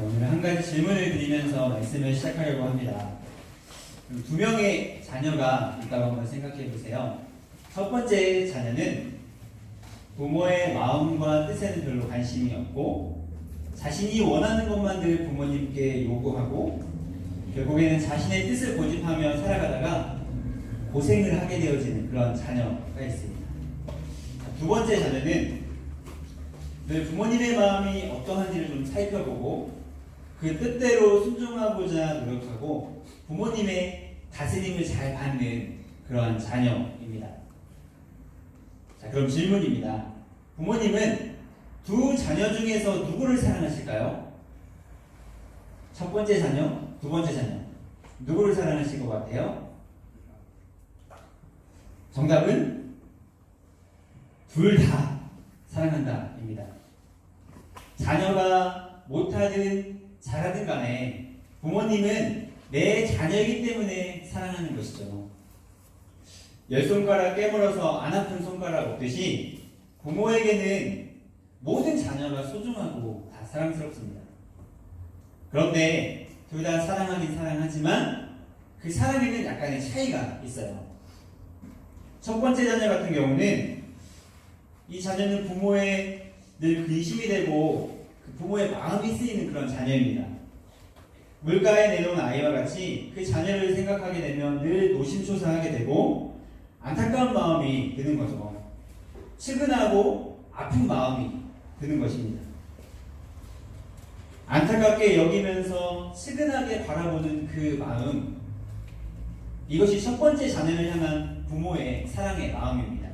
오늘 한 가지 질문을 드리면서 말씀을 시작하려고 합니다. 두 명의 자녀가 있다고 한번 생각해 보세요. 첫 번째 자녀는 부모의 마음과 뜻에는 별로 관심이 없고 자신이 원하는 것만 늘 부모님께 요구하고 결국에는 자신의 뜻을 고집하며 살아가다가 고생을 하게 되어지는 그런 자녀가 있습니다. 두 번째 자녀는 늘 부모님의 마음이 어떠한지를 좀 살펴보고 그 뜻대로 순종하고자 노력하고 부모님의 다스림을 잘 받는 그러한 자녀입니다. 자, 그럼 질문입니다. 부모님은 두 자녀 중에서 누구를 사랑하실까요? 첫 번째 자녀, 두 번째 자녀. 누구를 사랑하실 것 같아요? 정답은 둘 다 사랑한다입니다. 자녀가 못하든 잘하든 간에 부모님은 내 자녀이기 때문에 사랑하는 것이죠. 열 손가락 깨물어서 안 아픈 손가락 없듯이 부모에게는 모든 자녀가 소중하고 다 사랑스럽습니다. 그런데 둘 다 사랑하긴 사랑하지만 그 사랑에는 약간의 차이가 있어요. 첫 번째 자녀 같은 경우는 이 자녀는 부모의 늘 근심이 되고 그 부모의 마음이 쓰이는 그런 자녀입니다. 물가에 내놓은 아이와 같이 그 자녀를 생각하게 되면 늘 노심초사하게 되고 안타까운 마음이 드는 거죠. 측은하고 아픈 마음이 드는 것입니다. 안타깝게 여기면서 측은하게 바라보는 그 마음, 이것이 첫 번째 자녀를 향한 부모의 사랑의 마음입니다.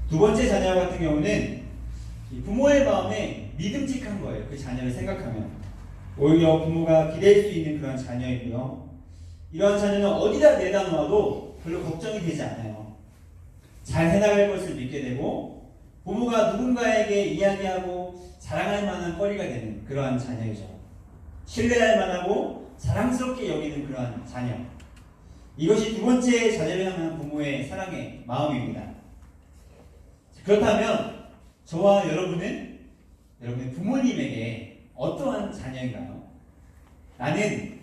두 번째 자녀 같은 경우는 부모의 마음에 믿음직한 거예요. 그 자녀를 생각하면 오히려 부모가 기댈 수 있는 그런 자녀이고요. 이러한 자녀는 어디다 내다 놓아도 별로 걱정이 되지 않아요. 잘 해나갈 것을 믿게 되고 부모가 누군가에게 이야기하고 자랑할 만한 거리가 되는 그러한 자녀이죠. 신뢰할 만하고 자랑스럽게 여기는 그러한 자녀. 이것이 두 번째 자녀를 향한 부모의 사랑의 마음입니다. 그렇다면 저와 여러분은 여러분의 부모님에게 어떠한 자녀인가요? 나는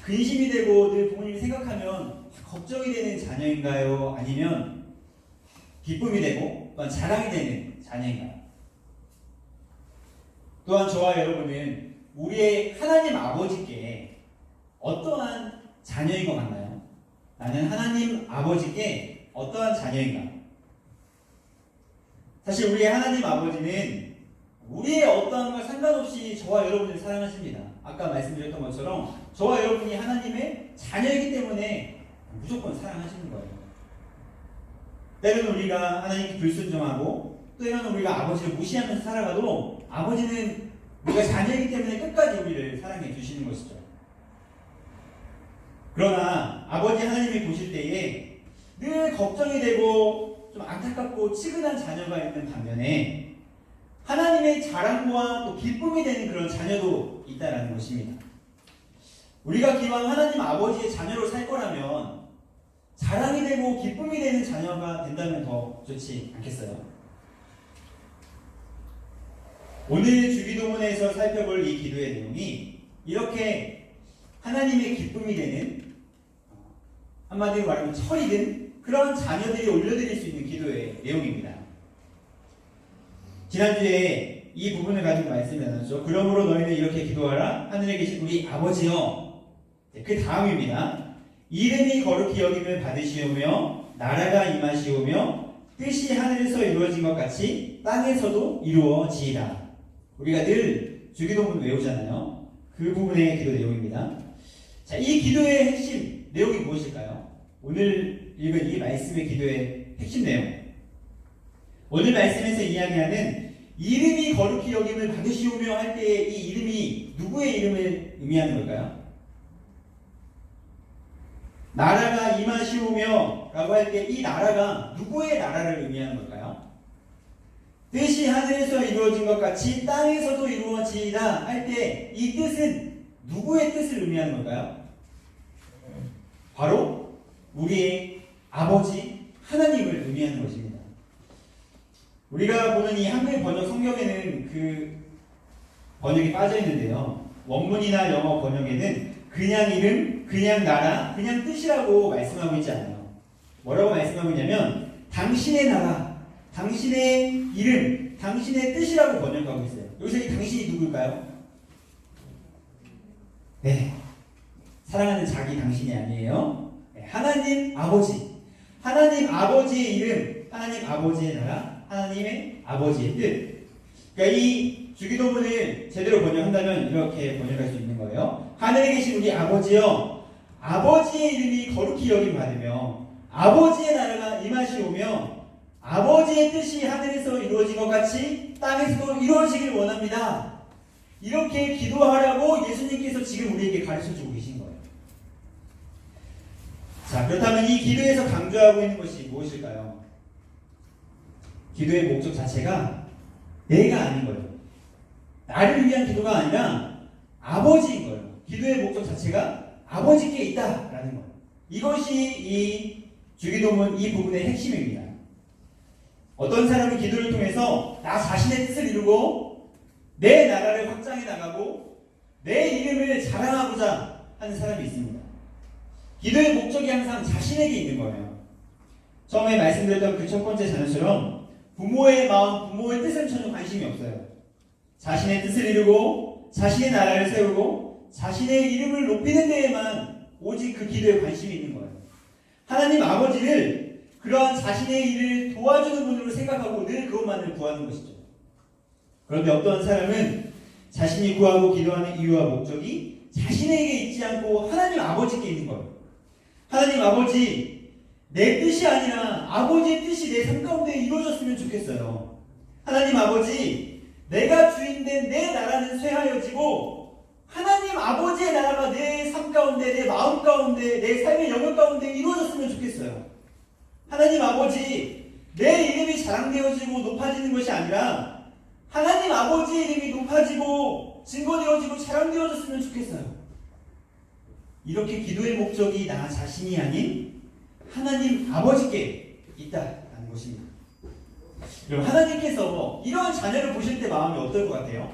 근심이 되고 늘 부모님이 생각하면 걱정이 되는 자녀인가요? 아니면 기쁨이 되고 또한 자랑이 되는 자녀인가요? 또한 저와 여러분은 우리의 하나님 아버지께 어떠한 자녀인 것 같나요? 나는 하나님 아버지께 어떠한 자녀인가? 사실 우리의 하나님 아버지는 우리의 어떠함과 상관없이 저와 여러분을 사랑하십니다. 아까 말씀드렸던 것처럼 저와 여러분이 하나님의 자녀이기 때문에 무조건 사랑하시는 거예요. 때로는 우리가 하나님께 불순종하고 때로는 우리가 아버지를 무시하면서 살아가도 아버지는 우리가 자녀이기 때문에 끝까지 우리를 사랑해 주시는 것이죠. 그러나 아버지 하나님이 보실 때에 늘 걱정이 되고 좀 안타깝고 치근한 자녀가 있는 반면에 하나님의 자랑과 또 기쁨이 되는 그런 자녀도 있다라는 것입니다. 우리가 기왕 하나님 아버지의 자녀로 살 거라면 자랑이 되고 기쁨이 되는 자녀가 된다면 더 좋지 않겠어요? 오늘 주기도문에서 살펴볼 이 기도의 내용이 이렇게 하나님의 기쁨이 되는, 한마디로 말하면 철이 든 그런 자녀들이 올려드릴 수 있는 기도의 내용입니다. 지난주에 이 부분을 가지고 말씀을 나눴죠. 그러므로 너희는 이렇게 기도하라. 하늘에 계신 우리 아버지여. 그 다음입니다. 이름이 거룩히 여김을 받으시오며 나라가 임하시오며 뜻이 하늘에서 이루어진 것 같이 땅에서도 이루어지이다. 우리가 늘 주기도문 외우잖아요. 그 부분의 기도 내용입니다. 자, 이 기도의 핵심 내용이 무엇일까요? 오늘 읽은 이 말씀의 기도의 핵심 내용. 오늘 말씀에서 이야기하는 이름이 거룩히 여김을 받으시오며 할 때에 이 이름이 누구의 이름을 의미하는 걸까요? 나라가 임하시오며 라고 할 때 이 나라가 누구의 나라를 의미하는 걸까요? 뜻이 하늘에서 이루어진 것 같이 땅에서도 이루어지이다 할 때 이 뜻은 누구의 뜻을 의미하는 걸까요? 바로 우리의 아버지 하나님을 의미하는 것입니다. 우리가 보는 이 한글 번역 성경에는 그 번역이 빠져 있는데요. 원문이나 영어 번역에는 그냥 이름, 그냥 나라, 그냥 뜻이라고 말씀하고 있지 않아요. 뭐라고 말씀하고 있냐면 당신의 나라, 당신의 이름, 당신의 뜻이라고 번역하고 있어요. 여기서 이 당신이 누굴까요? 네, 사랑하는 자기 당신이 아니에요. 네, 하나님 아버지, 하나님 아버지의 이름, 하나님 아버지의 나라, 하나님의 아버지의 뜻. 그러니까 이 주기도문을 제대로 번역한다면 이렇게 번역할 수 있는 거예요. 하늘에 계신 우리 아버지여, 아버지의 이름이 거룩히 여김 받으며 아버지의 나라가 임하시오며 아버지의 뜻이 하늘에서 이루어진 것 같이 땅에서도 이루어지길 원합니다. 이렇게 기도하라고 예수님께서 지금 우리에게 가르쳐주고 계신 거예요. 자, 그렇다면 이 기도에서 강조하고 있는 것이 무엇일까요? 기도의 목적 자체가 내가 아닌 거예요. 나를 위한 기도가 아니라 아버지인 거예요. 기도의 목적 자체가 아버지께 있다라는 거예요. 이것이 이 주기도문 이 부분의 핵심입니다. 어떤 사람은 기도를 통해서 나 자신의 뜻을 이루고 내 나라를 확장해 나가고 내 이름을 자랑하고자 하는 사람이 있습니다. 기도의 목적이 항상 자신에게 있는 거예요. 처음에 말씀드렸던 그 첫 번째 자녀처럼 부모의 마음, 부모의 뜻은 전혀 관심이 없어요. 자신의 뜻을 이루고 자신의 나라를 세우고 자신의 이름을 높이는 데에만 오직 그 기도에 관심이 있는 거예요. 하나님 아버지를 그러한 자신의 일을 도와주는 분으로 생각하고 늘 그것만을 구하는 것이죠. 그런데 어떤 사람은 자신이 구하고 기도하는 이유와 목적이 자신에게 있지 않고 하나님 아버지께 있는 거예요. 하나님 아버지, 내 뜻이 아니라 아버지의 뜻이 내 삶 가운데 이루어졌으면 좋겠어요. 하나님 아버지, 내가 주인된 내 나라는 쇠하여지고 하나님 아버지의 나라가 내 삶 가운데, 내 마음 가운데, 내 삶의 영역 가운데 이루어졌으면 좋겠어요. 하나님 아버지, 내 이름이 자랑되어지고 높아지는 것이 아니라 하나님 아버지의 이름이 높아지고 증거되어지고 자랑되어졌으면 좋겠어요. 이렇게 기도의 목적이 나 자신이 아닌 하나님 아버지께 있다는 것입니다. 여러분, 하나님께서 이러한 자녀를 보실 때 마음이 어떨 것 같아요?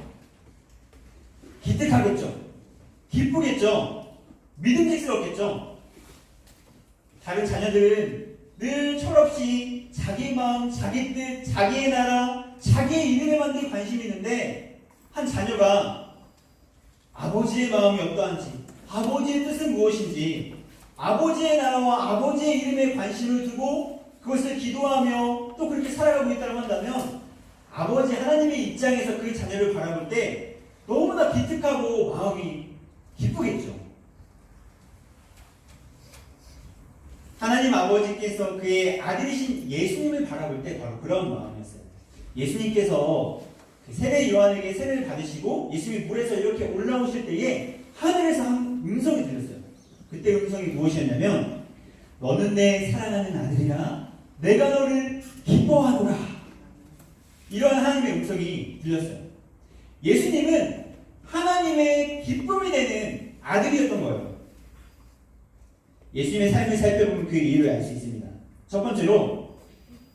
기특하겠죠? 기쁘겠죠? 믿음직스럽겠죠? 다른 자녀들은 늘 철없이 자기 마음, 자기 뜻, 자기의 나라, 자기의 이름에만 늘 관심이 있는데 한 자녀가 아버지의 마음이 어떠한지, 아버지의 뜻은 무엇인지, 아버지의 나라와 아버지의 이름에 관심을 두고 그것을 기도하며 또 그렇게 살아가고 있다고 한다면 아버지 하나님의 입장에서 그 자녀를 바라볼 때 너무나 기특하고 마음이 기쁘겠죠. 하나님 아버지께서 그의 아들이신 예수님을 바라볼 때 바로 그런 마음이었어요. 예수님께서 세례 요한에게 세례를 받으시고 예수님이 물에서 이렇게 올라오실 때에 하늘에서 한 음성이 들렸어요. 그때 음성이 무엇이었냐면 너는 내 사랑하는 아들이라 내가 너를 기뻐하노라. 이러한 하나님의 음성이 들렸어요. 예수님은 하나님의 기쁨이 되는 아들이었던 거예요. 예수님의 삶을 살펴보면 그 이유를 알 수 있습니다. 첫 번째로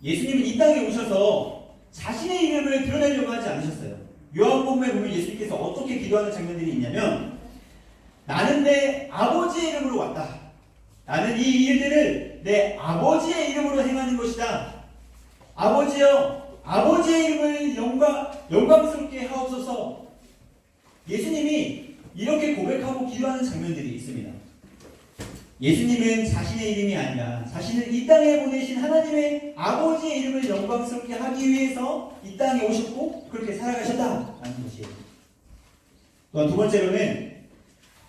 예수님은 이 땅에 오셔서 자신의 이름을 드러내려고 하지 않으셨어요. 요한복음에 보면 예수님께서 어떻게 기도하는 장면들이 있냐면 나는 내 아버지의 이름으로 왔다. 나는 이 일들을 내 아버지의 이름으로 행하는 것이다. 아버지여, 아버지의 이름을 영광스럽게 하옵소서. 예수님이 이렇게 고백하고 기도하는 장면들이 있습니다. 예수님은 자신의 이름이 아니라 자신을 이 땅에 보내신 하나님의 아버지의 이름을 영광스럽게 하기 위해서 이 땅에 오셨고 그렇게 살아가셨다라는 것이에요. 또한 두 번째로는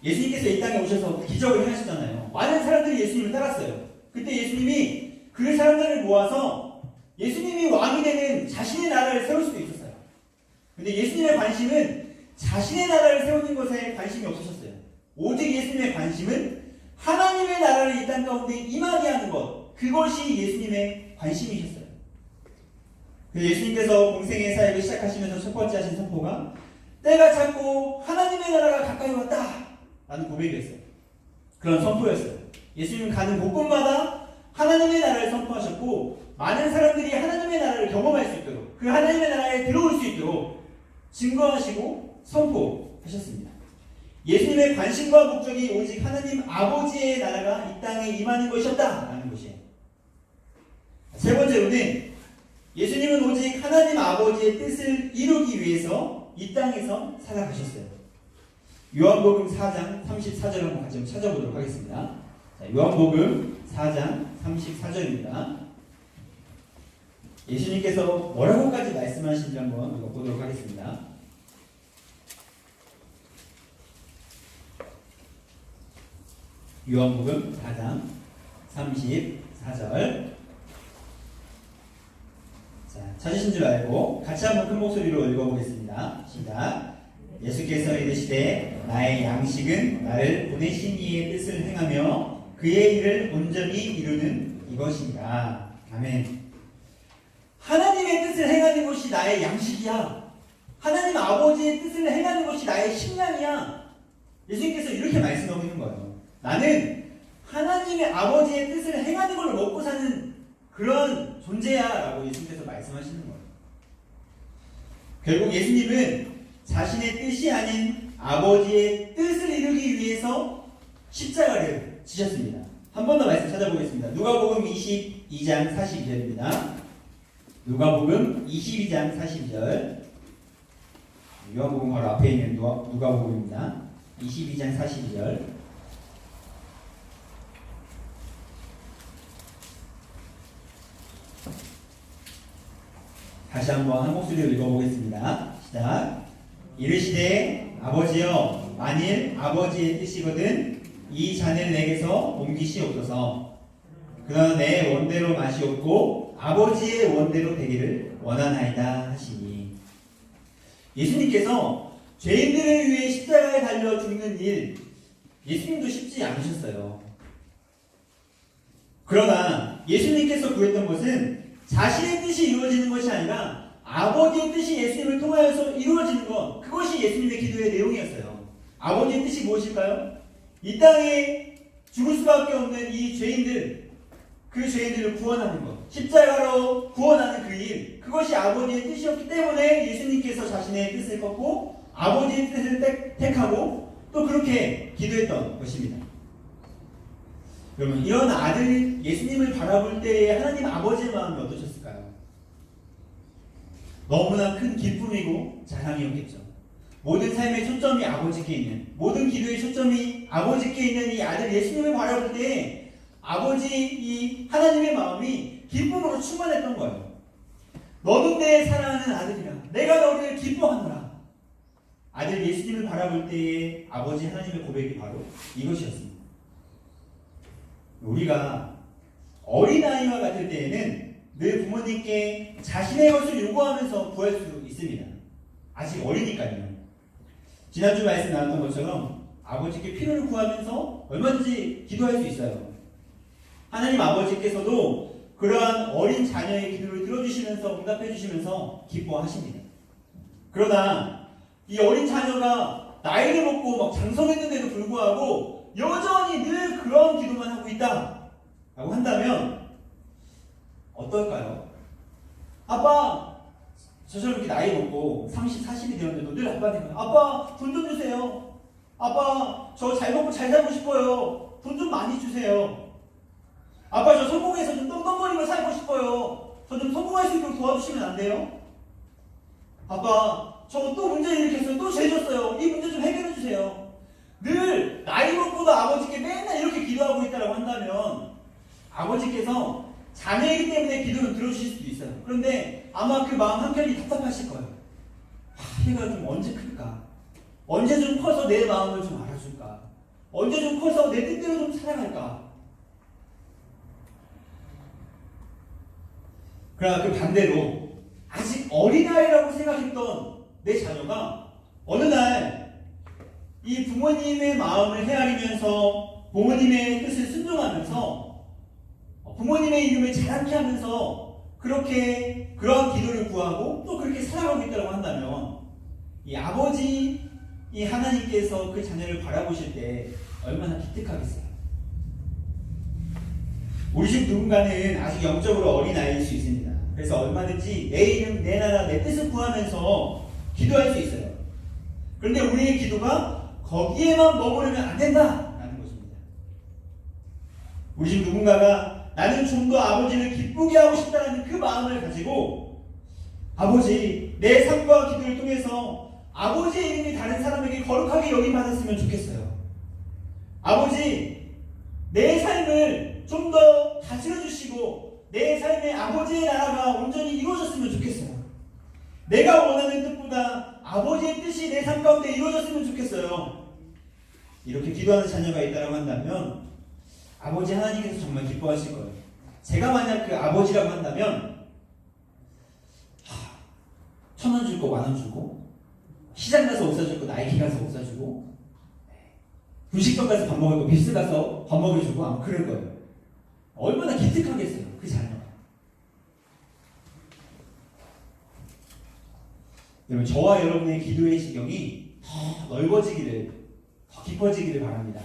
예수님께서 이 땅에 오셔서 기적을 행하셨잖아요. 많은 사람들이 예수님을 따랐어요. 그때 예수님이 그 사람들을 모아서 예수님이 왕이 되는 자신의 나라를 세울 수도 있었어요. 근데 예수님의 관심은 자신의 나라를 세우는 것에 관심이 없으셨어요. 오직 예수님의 관심은 하나님의 나라를 이 땅 가운데 임하게 하는 것, 그것이 예수님의 관심이셨어요. 그래서 예수님께서 공생의 사역을 시작하시면서 첫 번째 하신 선포가 때가 찼고 하나님의 나라가 가까이 왔다 라는 고백이었어요. 그런 선포였어요. 예수님은 가는 곳곳마다 하나님의 나라를 선포하셨고 많은 사람들이 하나님의 나라를 경험할 수 있도록 그 하나님의 나라에 들어올 수 있도록 증거하시고 선포하셨습니다. 예수님의 관심과 목적이 오직 하나님 아버지의 나라가 이 땅에 임하는 것이었다라는 것이에요. 세 번째로는 예수님은 오직 하나님 아버지의 뜻을 이루기 위해서 이 땅에서 살아가셨어요. 요한복음 4장 34절 한번 같이 찾아보도록 하겠습니다. 자, 요한복음 4장 34절입니다. 예수님께서 뭐라고까지 말씀하신지 한번 읽어보도록 하겠습니다. 요한복음 4장 34절. 자, 찾으신 줄 알고 같이 한번 큰 목소리로 읽어보겠습니다. 시작. 예수께서 이르시되 나의 양식은 나를 보내신 이의 뜻을 행하며 그의 일을 온전히 이루는 이것이니라. 아멘. 하나님의 뜻을 행하는 것이 나의 양식이야. 하나님 아버지의 뜻을 행하는 것이 나의 식량이야. 예수님께서 이렇게 말씀하고 있는 거예요. 나는 하나님의 아버지의 뜻을 행하는 걸 먹고 사는 그런 존재야 라고 예수님께서 말씀하시는 거예요. 결국 예수님은 자신의 뜻이 아닌 아버지의 뜻을 이루기 위해서 십자가를 지셨습니다. 한 번 더 말씀 찾아보겠습니다. 누가복음 22장 42절입니다. 누가복음 22장 42절. 요한복음 바로 앞에 있는 누가복음입니다. 22장 42절. 다시 한번 한 목소리로 읽어보겠습니다. 시작. 이르시되 아버지여 만일 아버지의 뜻이거든 이 잔을 내게서 옮기시옵소서. 그러나 내 원대로 마시옵고 아버지의 원대로 되기를 원하나이다 하시니. 예수님께서 죄인들을 위해 십자가에 달려 죽는 일 예수님도 쉽지 않으셨어요. 그러나 예수님께서 구했던 것은 자신의 뜻이 이루어지는 것이 아니라 아버지의 뜻이 예수님을 통하여서 이루어지는 것, 그것이 예수님의 기도의 내용이었어요. 아버지의 뜻이 무엇일까요? 이 땅에 죽을 수밖에 없는 이 죄인들, 그 죄인들을 구원하는 것, 십자가로 구원하는 그 일, 그것이 아버지의 뜻이었기 때문에 예수님께서 자신의 뜻을 꺾고 아버지의 뜻을 택하고 또 그렇게 기도했던 것입니다. 여러분, 이런 아들 예수님을 바라볼 때의 하나님 아버지의 마음이 어떠셨을까요? 너무나 큰 기쁨이고 자랑이었겠죠. 모든 삶의 초점이 아버지께 있는, 모든 기도의 초점이 아버지께 있는 이 아들 예수님을 바라볼 때 아버지 이 하나님의 마음이 기쁨으로 충만했던 거예요. 너는 내 사랑하는 아들이라 내가 너를 기뻐하노라. 아들 예수님을 바라볼 때의 아버지 하나님의 고백이 바로 이것이었습니다. 우리가 어린아이와 같을 때에는 늘 부모님께 자신의 것을 요구하면서 구할 수 있습니다. 아직 어리니까요. 지난주 말씀 나눴던 것처럼 아버지께 필요를 구하면서 얼마든지 기도할 수 있어요. 하나님 아버지께서도 그러한 어린 자녀의 기도를 들어주시면서 응답해 주시면서 기뻐하십니다. 그러나 이 어린 자녀가 나이를 먹고 막 장성했는데도 불구하고 여전히 늘 그런 기도만 하고 있다 라고 한다면 어떨까요? 아빠, 저처럼 이렇게 나이 먹고 30, 40이 되었는데도 늘 아빠한테 아빠 돈 좀 주세요. 아빠 저 잘 먹고 잘 살고 싶어요. 돈 좀 많이 주세요. 아빠 저 성공해서 좀 떵떵거리며 살고 싶어요. 저 좀 성공할 수 있도록 도와주시면 안 돼요? 아빠 저 또 문제 일으켰어요. 또 죄졌어요. 이 문제 좀 해결해 주세요. 늘 나이 먹고도 아버지께 맨날 이렇게 기도하고 있다고 한다면 아버지께서 자녀이기 때문에 기도를 들어주실 수도 있어요. 그런데 아마 그 마음 한켠이 답답하실 거예요. 얘가 좀 언제 클까? 언제 좀 커서 내 마음을 좀 알아줄까? 언제 좀 커서 내 뜻대로 좀 살아갈까? 그러나 그 반대로 아직 어린아이라고 생각했던 내 자녀가 어느 날 이 부모님의 마음을 헤아리면서 부모님의 뜻을 순종하면서 부모님의 이름을 자랑케 하면서 그렇게 그런 기도를 구하고 또 그렇게 살아가고 있다고 한다면 이 아버지 이 하나님께서 그 자녀를 바라보실 때 얼마나 기특하겠어요. 우리 집 누군가는 아직 영적으로 어린아이일 수 있습니다. 그래서 얼마든지 내 이름, 내 나라, 내 뜻을 구하면서 기도할 수 있어요. 그런데 우리의 기도가 거기에만 머무르면 안 된다라는 것입니다. 우리 중 누군가가 나는 좀 더 아버지를 기쁘게 하고 싶다는 그 마음을 가지고 아버지, 내 삶과 기도를 통해서 아버지의 이름이 다른 사람에게 거룩하게 여김받았으면 좋겠어요. 아버지, 내 삶을 좀 더 다스려 주시고 내 삶에 아버지의 나라가 온전히 이루어졌으면 좋겠어요. 내가 원하는 뜻보다 아버지의 뜻이 내 삶 가운데 이루어졌으면 좋겠어요. 이렇게 기도하는 자녀가 있다고 한다면 아버지 하나님께서 정말 기뻐하실 거예요. 제가 만약 그 아버지라고 한다면 1,000원 주고 10,000원 주고 시장 가서 옷 사주고 나이키 가서 옷 사주고 분식점 가서 밥 먹을 거 빕스 가서 밥 먹여주고 아마 그럴 거예요. 얼마나 기특하겠어요, 그 자녀가. 여러분, 저와 여러분의 기도의 시경이 더 넓어지기를, 더 깊어지기를 바랍니다.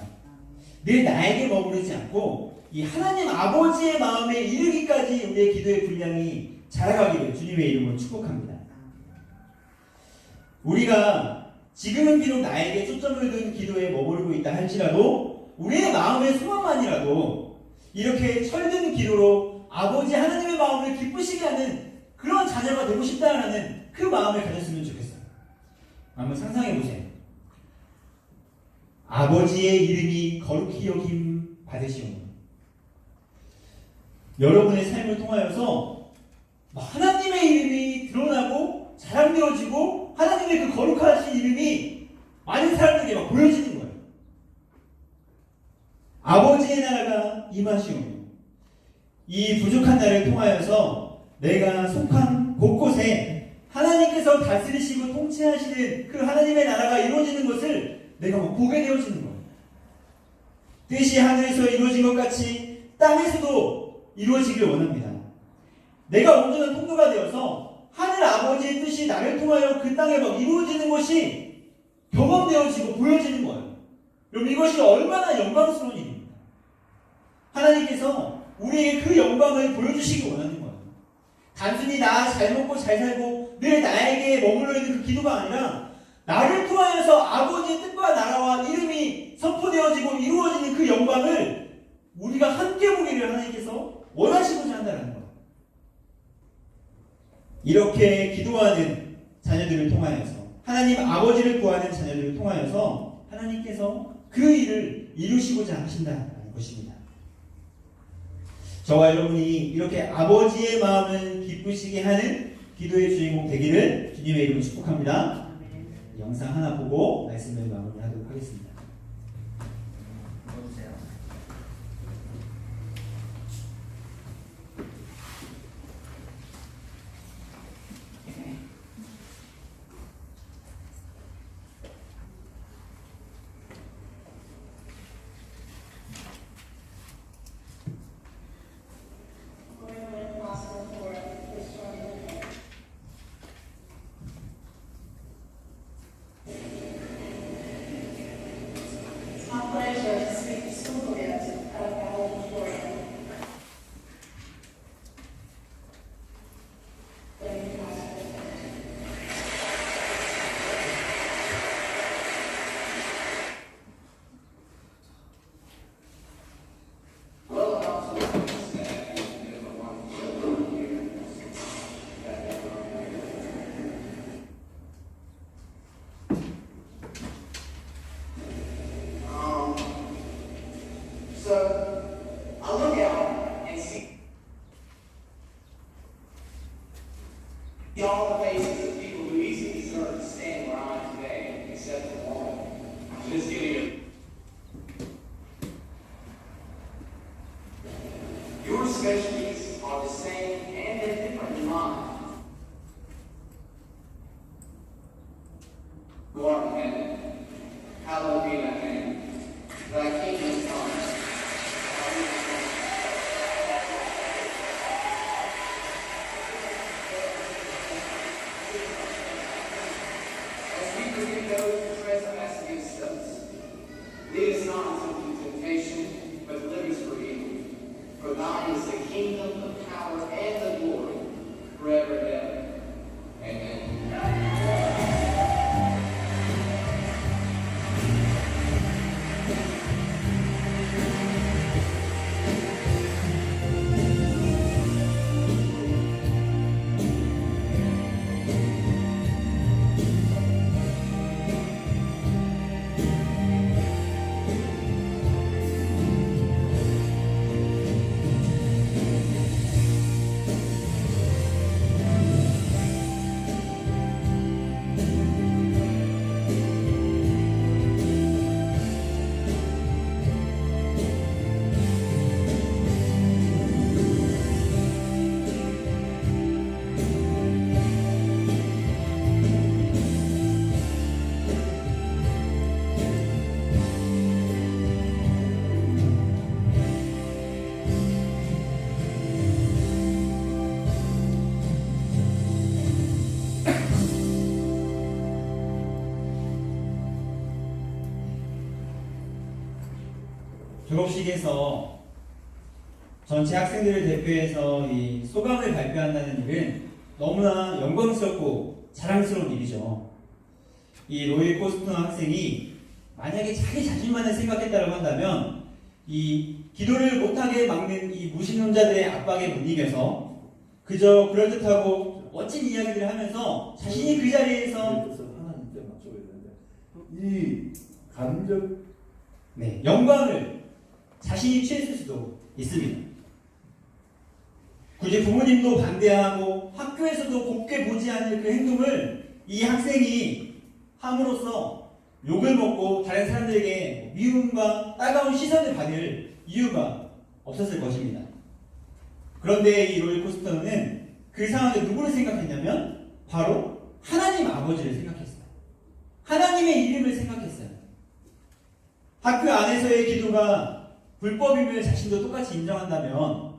늘 나에게 머무르지 않고 이 하나님 아버지의 마음에 이르기까지 우리의 기도의 분량이 자라가기를 주님의 이름으로 축복합니다. 우리가 지금은 비록 나에게 초점을 둔 기도에 머무르고 있다 할지라도 우리의 마음의 소망만이라도 이렇게 철든 기도로 아버지 하나님의 마음을 기쁘시게 하는 그런 자녀가 되고 싶다라는 그 마음을 가졌으면 좋겠어요. 한번 상상해 보세요. 아버지의 이름이 거룩히 여김 받으시오니 여러분의 삶을 통하여서 하나님의 이름이 드러나고 자랑되어지고 하나님의 그 거룩하신 이름이 많은 사람들에게 막 보여지는 거예요. 아버지의 나라가 임하시오니 이 부족한 나를 통하여서 내가 속한 곳곳에 하나님께서 다스리시고 통치하시는 그 하나님의 나라가 이루어지는 것을 내가 보게 되어지는 거예요. 뜻이 하늘에서 이루어진 것 같이 땅에서도 이루어지길 원합니다. 내가 온전한 통로가 되어서 하늘 아버지의 뜻이 나를 통하여 그 땅에 막 이루어지는 것이 경험되어지고 보여지는 거예요. 여러분, 이것이 얼마나 영광스러운 일입니다. 하나님께서 우리에게 그 영광을 보여주시기 원하는 거예요. 단순히 나 잘 먹고 잘 살고 늘 나에게 머물러 있는 그 기도가 아니라 나를 통하여서 아버지의 뜻과 나라와 이름이 선포되어지고 이루어지는 그 영광을 우리가 함께 보기를 하나님께서 원하시고자 한다는 거예요. 이렇게 기도하는 자녀들을 통하여서 하나님 아버지를 구하는 자녀들을 통하여서 하나님께서 그 일을 이루시고자 하신다는 것입니다. 저와 여러분이 이렇게 아버지의 마음을 기쁘시게 하는 기도의 주인공 되기를 주님의 이름으로 축복합니다. 영상 하나 보고 말씀을 마무리하도록 하겠습니다. All the faces of people who easily deserve to stand where I am today, except for one. Just getting your special needs are the same and they're different than mine. Who art in heaven, hallowed be thy name. Thy kingdom come. Lead us not into temptation, but deliver us from evil. For thine is the kingdom, the power, and the glory, forever and ever. Amen. 졸업식에서 전체 학생들을 대표해서 이 소감을 발표한다는 일은 너무나 영광스럽고 자랑스러운 일이죠. 이 로이 포스턴 학생이 만약에 자기 자신만을 생각했다고 한다면 이 기도를 못하게 막는 이 무신론자들의 압박에 못 이겨서 그저 그럴듯하고 멋진 이야기들을 하면서 자신이 그 자리에서 하나님 때 맞춰야 되는데 이 감정 영광을 자신이 취했을 수도 있습니다. 굳이 부모님도 반대하고 학교에서도 곱게 보지 않을 그 행동을 이 학생이 함으로써 욕을 먹고 다른 사람들에게 미움과 따가운 시선을 받을 이유가 없었을 것입니다. 그런데 이 로이 포스터는 그 상황에 누구를 생각했냐면 바로 하나님 아버지를 생각했어요. 하나님의 이름을 생각했어요. 학교 안에서의 기도가 불법임을 자신도 똑같이 인정한다면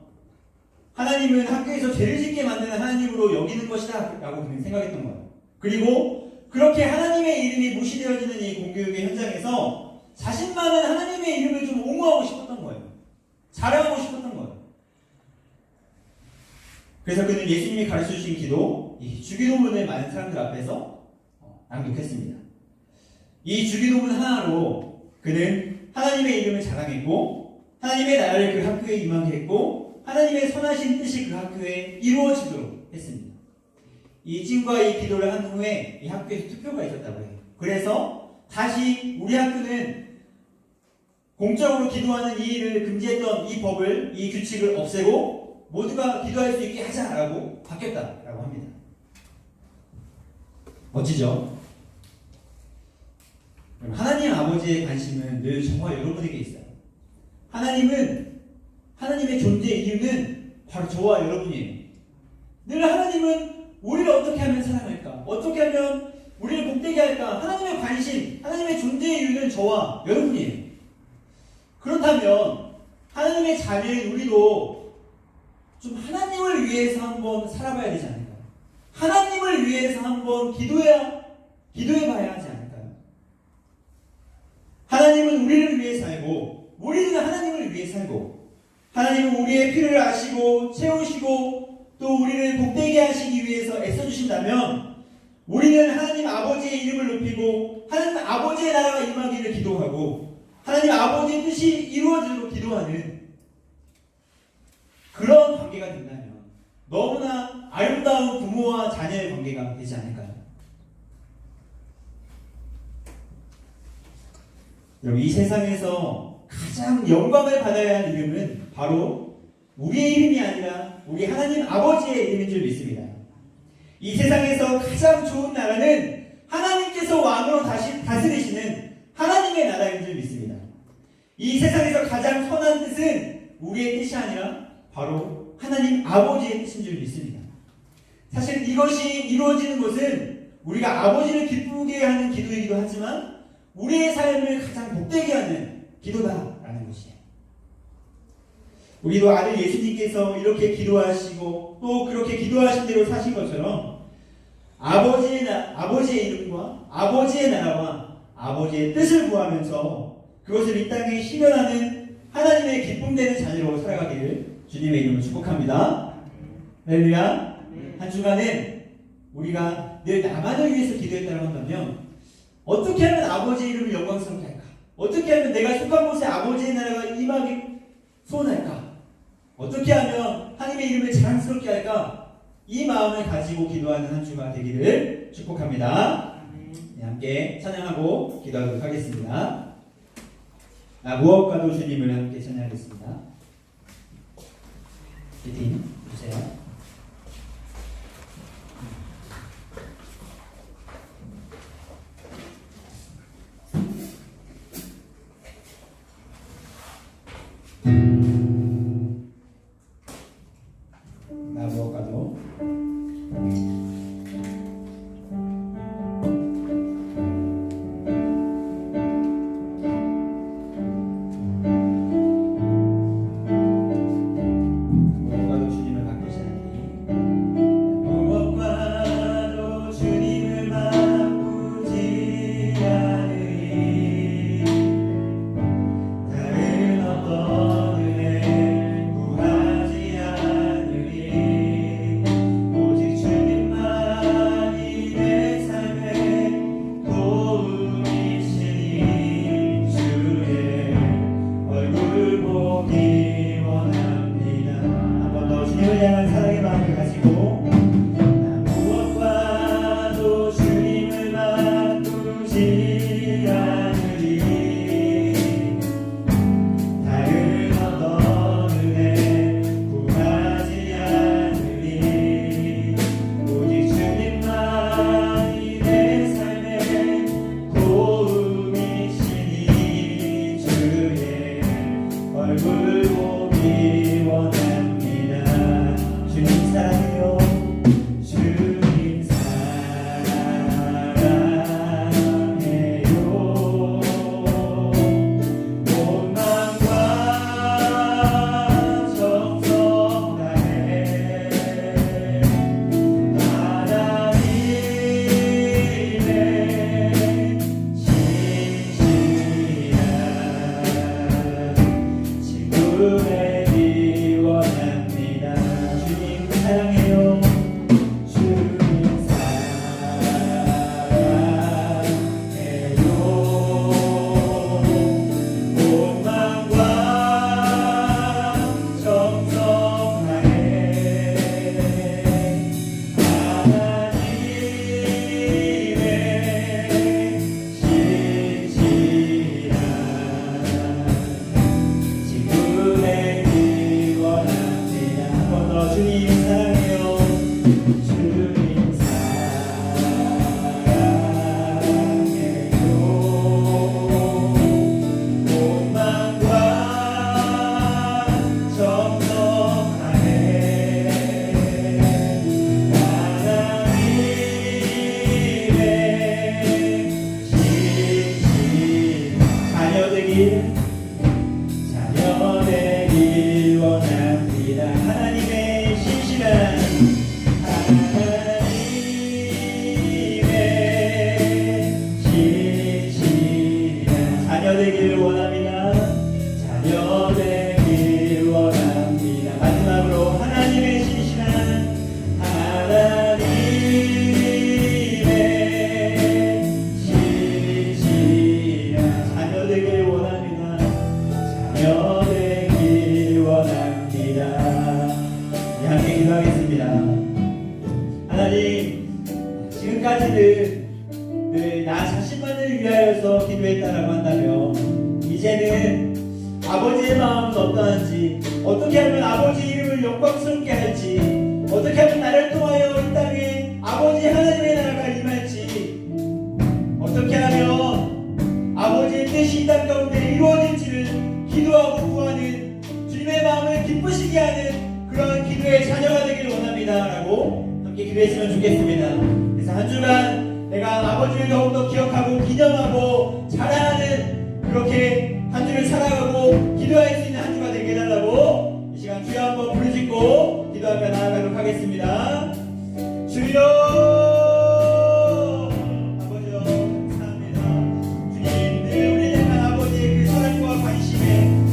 하나님은 학교에서 죄를 짓게 만드는 하나님으로 여기는 것이다 라고 그는 생각했던 거예요. 그리고 그렇게 하나님의 이름이 무시되어지는 이 공교육의 현장에서 자신만은 하나님의 이름을 좀 옹호하고 싶었던 거예요. 자랑하고 싶었던 거예요. 그래서 그는 예수님이 가르쳐주신 기도, 이 주기도문을 많은 사람들 앞에서 낭독했습니다. 이 주기도문 하나로 그는 하나님의 이름을 자랑했고 하나님의 나라를 그 학교에 임하게 했고 하나님의 선하신 뜻이 그 학교에 이루어지도록 했습니다. 이 찡과 이 기도를 한 후에 이 학교에서 투표가 있었다고 해요. 그래서 다시 우리 학교는 공적으로 기도하는 이 일을 금지했던 이 법을, 이 규칙을 없애고 모두가 기도할 수 있게 하자라고 바뀌었다라고 합니다. 멋지죠? 하나님 아버지의 관심은 늘 저와 여러분에게 있어요. 하나님의 존재의 이유는 바로 저와 여러분이에요. 늘 하나님은 우리를 어떻게 하면 사랑할까? 어떻게 하면 우리를 복되게 할까? 하나님의 관심, 하나님의 존재의 이유는 저와 여러분이에요. 그렇다면 하나님의 자녀인 우리도 좀 하나님을 위해서 한번 살아봐야 되지 않을까요? 하나님을 위해서 한번 기도해봐야 하지 않을까요? 하나님은 우리를 위해 살고 우리는 하나님을 위해 살고 하나님은 우리의 필요를 아시고 채우시고 또 우리를 복되게 하시기 위해서 애써주신다면 우리는 하나님 아버지의 이름을 높이고 하나님 아버지의 나라가 임하기를 기도하고 하나님 아버지의 뜻이 이루어지도록 기도하는 그런 관계가 된다면 너무나 아름다운 부모와 자녀의 관계가 되지 않을까요? 여러분, 이 세상에서 가장 영광을 받아야 할 이름은 바로 우리의 이름이 아니라 우리 하나님 아버지의 이름인 줄 믿습니다. 이 세상에서 가장 좋은 나라는 하나님께서 왕으로 다스리시는 하나님의 나라인 줄 믿습니다. 이 세상에서 가장 선한 뜻은 우리의 뜻이 아니라 바로 하나님 아버지의 뜻인 줄 믿습니다. 사실 이것이 이루어지는 것은 우리가 아버지를 기쁘게 하는 기도이기도 하지만 우리의 삶을 가장 복되게 하는 기도다라는 것이에요. 우리도 아들 예수님께서 이렇게 기도하시고 또 그렇게 기도하신 대로 사신 것처럼 아버지의 이름과 아버지의 나라와 아버지의 뜻을 구하면서 그것을 이 땅에 실현하는 하나님의 기쁨되는 자녀로 살아가기를 주님의 이름으로 축복합니다. 할렐루야. 한 주간은 우리가 늘 나만을 위해서 기도했다고 한다면 어떻게 하면 아버지의 이름을 영광스럽게 할까? 어떻게 하면 내가 속한 곳에 아버지의 나라가 임하기 소원할까? 어떻게 하면 하나님의 이름을 자랑스럽게 할까? 이 마음을 가지고 기도하는 한 주가 되기를 축복합니다. 네, 함께 찬양하고 기도하도록 하겠습니다. 무엇과도 주님을 함께 찬양하겠습니다. 기팀 주세요. 무엇과도 주님을 바꾸시니 무엇과도 주님을 바꾸지 않으리 다른 자녀 되길 원합니다. 하나님의 신실한 자녀 되길 원합니다. 자녀 되길 원합니다. 마지막으로 하나님의 신실한 자녀 되길 원합니다. 자녀 되길 원합니다. 함께 기도하겠습니다. 하나님, 지금까지는 나 자신만을 위하여서 기도했다라고 한다면 이제는 아버지의 마음은 어떠한지, 어떻게 하면 아버지 이름을 영광스럽게 할지, 어떻게 하면 나를 통하여 이 땅에 아버지 하나님의 나라가 임할지, 어떻게 하면 아버지의 뜻이 이 땅 가운데 이루어질지를 기도하고 구하는 주님의 마음을 기쁘시게 하는 그런 기도의 자녀가 되길 원합니다 라고 함께 기도했으면 좋겠습니다. 그래서 한 주간 내가 아버지를 더욱더 기억하고 기념하고 자랑하는 그렇게 한 주를 살아가고 기도할 수 있는 한 주가 되게 해달라고 이 시간 주여 한번 부르짖고 기도하며 나아가도록 하겠습니다. 주여 아버지여 감사합니다. 주님 늘 우리를 향한 아버지의 그 사랑과 관심에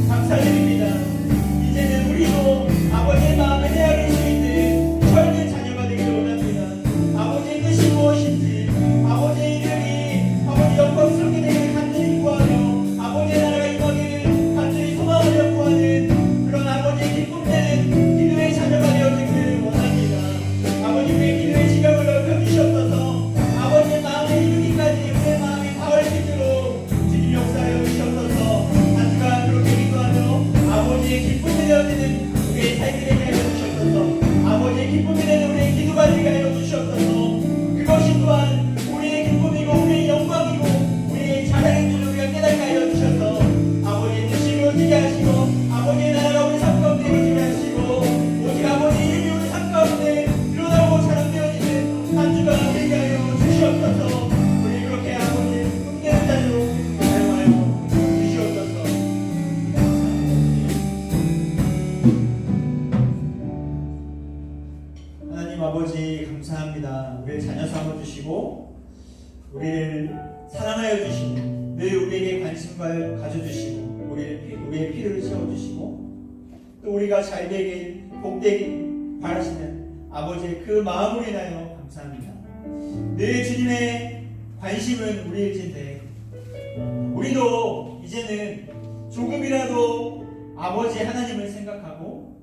감사드립니다. 이제는 우리도 아버지의 마음을 헤아릴 수 있는 철든 자녀가 되기를 원합니다. 아버지의 뜻이 무엇인지, 아버지의 이름이 아버지 영광스럽게 되기를 간절히 구하며 아버지의 나라가 임하기를 간절히 소망하며 구하는 그런 아버지의 기쁨되는 기도의 자녀가 되어지기를 원합니다. 아버지 우리의 기도의 지경을 넓혀주시옵소서. 아버지의 마음에 이르기까지 우리의 마음이 닿을 수 있도록 주님 역사하여 주시옵소서. 한 주간 그렇게 기도하며 아버지의 기쁨이 되어지는 우리의 삶이 되게 하여 주시옵소서. 아버지의 기쁨이 되는 우리의 기도가 되게 하여 주시옵소서. 그것이 또한 우리의 기쁨이고 우리의 영광이고 우리의 자랑인 줄 우리가 깨닫게 하여 주셔서 아버지의 뜻이 이루어지게 하시고 아버지의 나라가 우리 삶 가운데 이루어지게 하시고 오직 아버지의 이름이 우리 삶 가운데 일어나고 자랑되어지는 한 주가 되게 하여 주시옵소서. 우리 그렇게 아버지의 꿈되는 자리로 사용하여 주시옵소서. 하나님 아버지 감사합니다. 우리를 자녀 삼아주시고 우리를 사랑하여 주시고 늘 우리에게 관심을 가져주시고 우리의 필요를 채워주시고 또 우리가 잘 되길 복되길 바라시는 아버지의 그 마음으로 인하여 감사합니다. 늘 주님의 관심은 우리일진데 우리도 이제는 조금이라도 아버지 하나님을 생각하고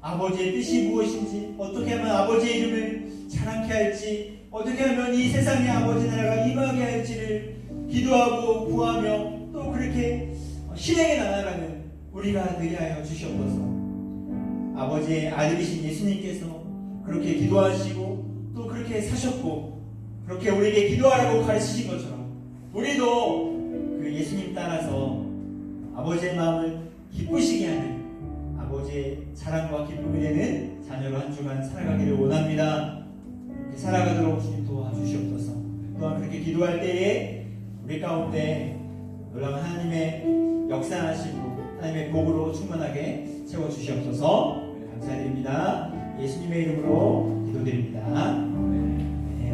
아버지의 뜻이 무엇인지, 어떻게 하면 아버지의 이름을 자랑케 할지, 어떻게 하면 이 세상에 아버지 나라가 임하게 할지를 기도하고 구하며 또 그렇게 실행해 나아가는 우리가 되게 하여 주시옵소서. 아버지의 아들이신 예수님께서 그렇게 기도하시고 또 그렇게 사셨고 그렇게 우리에게 기도하라고 가르치신 것처럼 우리도 그 예수님 따라서 아버지의 마음을 기쁘시게 하는 아버지의 사랑과 기쁨이 되는 자녀로 한 주간 살아가기를 원합니다. 이렇게 살아가도록 주님 도와주시옵소서. 또한 그렇게 기도할 때에 우리 가운데 놀라운 하나님의 역사하시고 하나님의 복으로 충만하게 채워주시옵소서. 감사드립니다. 예수님의 이름으로 기도드립니다. 네,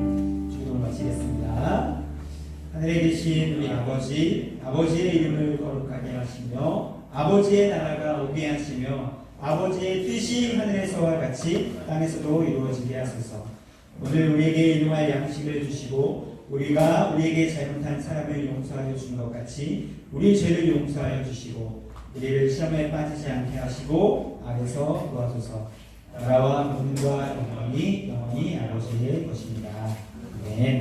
기도를 마치겠습니다. 하늘에 계신 우리 아버지, 아버지의 이름을 거룩하게 하시며 아버지의 나라가 오게 하시며 아버지의 뜻이 하늘에서와 같이 땅에서도 이루어지게 하소서. 오늘 우리에게 일용할 양식을 주시고 우리가 우리에게 잘못한 사람을 용서하여 준 것 같이 우리 죄를 용서하여 주시고 우리를 시험에 빠지지 않게 하시고 악에서 도와소서. 나라와 권능과 영광이 영원히 아버지의 것입니다. 아멘.